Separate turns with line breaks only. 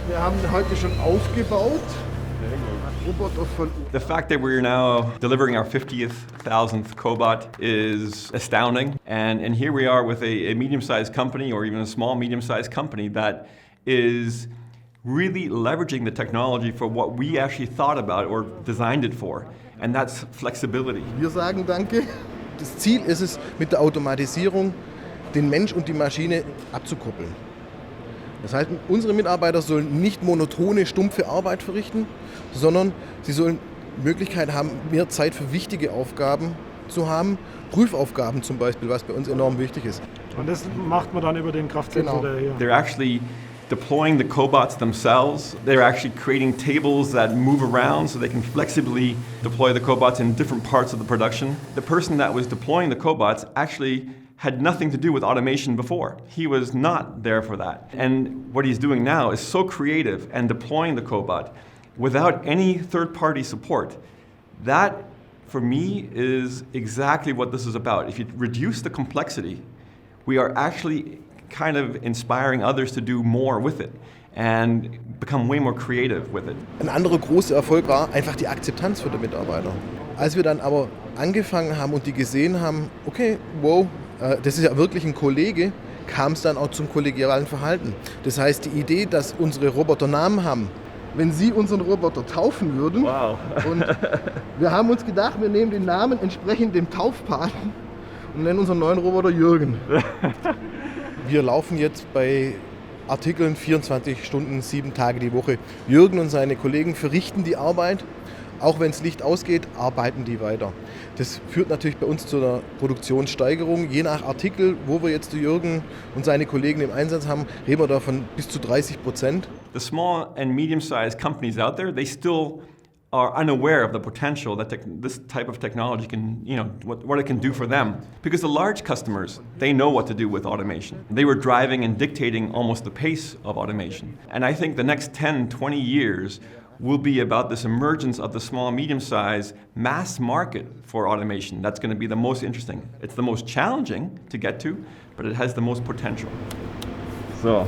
Wir haben heute schon aufgebaut. Roboter von
The fact that we're now delivering our 50,000th cobot is astounding. And here we are with a medium-sized company or even a small medium-sized company that is really leveraging the technology for what we actually thought about or designed it for. And that's flexibility.
Wir sagen Danke. Das Ziel ist es, mit der Automatisierung den Mensch und die Maschine abzukoppeln. Das heißt, unsere Mitarbeiter sollen nicht monotone, stumpfe Arbeit verrichten, sondern sie sollen Möglichkeit haben, mehr Zeit für wichtige Aufgaben zu haben. Prüfaufgaben zum Beispiel, was bei uns enorm wichtig ist.
Und das macht man dann über den Kraftsensor, der hier.
They're actually deploying the cobots themselves. They're actually creating tables that move around so they can flexibly deploy the cobots in different parts of the production. The person that was deploying the cobots actually had nothing to do with automation before. He was not there for that. And what he's doing now is so creative and deploying the cobot without any third-party support. That, for me, is exactly what this is about. If you reduce the complexity, we are actually kind of inspiring others to do more with it and become way more creative with it.
Ein anderer großer Erfolg war einfach die Akzeptanz für die Mitarbeiter. Als wir dann aber angefangen haben und die gesehen haben, okay, wow, das ist ja wirklich ein Kollege, kam es dann auch zum kollegialen Verhalten. Das heißt, die Idee, dass unsere Roboter Namen haben, wenn Sie unseren Roboter taufen würden,
Wow.
und wir haben uns gedacht, wir nehmen den Namen entsprechend dem Taufpaten und nennen unseren neuen Roboter Jürgen. Wir laufen jetzt bei Artikeln 24 Stunden, 7 Tage die Woche. Jürgen und seine Kollegen verrichten die Arbeit. Auch wenn das Licht ausgeht, arbeiten die weiter. Das führt natürlich bei uns zu einer Produktionssteigerung. Je nach Artikel, wo wir jetzt Jürgen und seine Kollegen im Einsatz haben, reden wir davon bis zu 30%.
The small and medium-sized companies out there, they still are unaware of the potential that this type of technology can, what it can do for them. Because the large customers, they know what to do with automation. They were driving and dictating almost the pace of automation. And I think the next 10, 20 years will be about this emergence of the small, medium-sized mass market for automation. That's going to be the most interesting. It's the most challenging to get to, but it has the most potential.
So.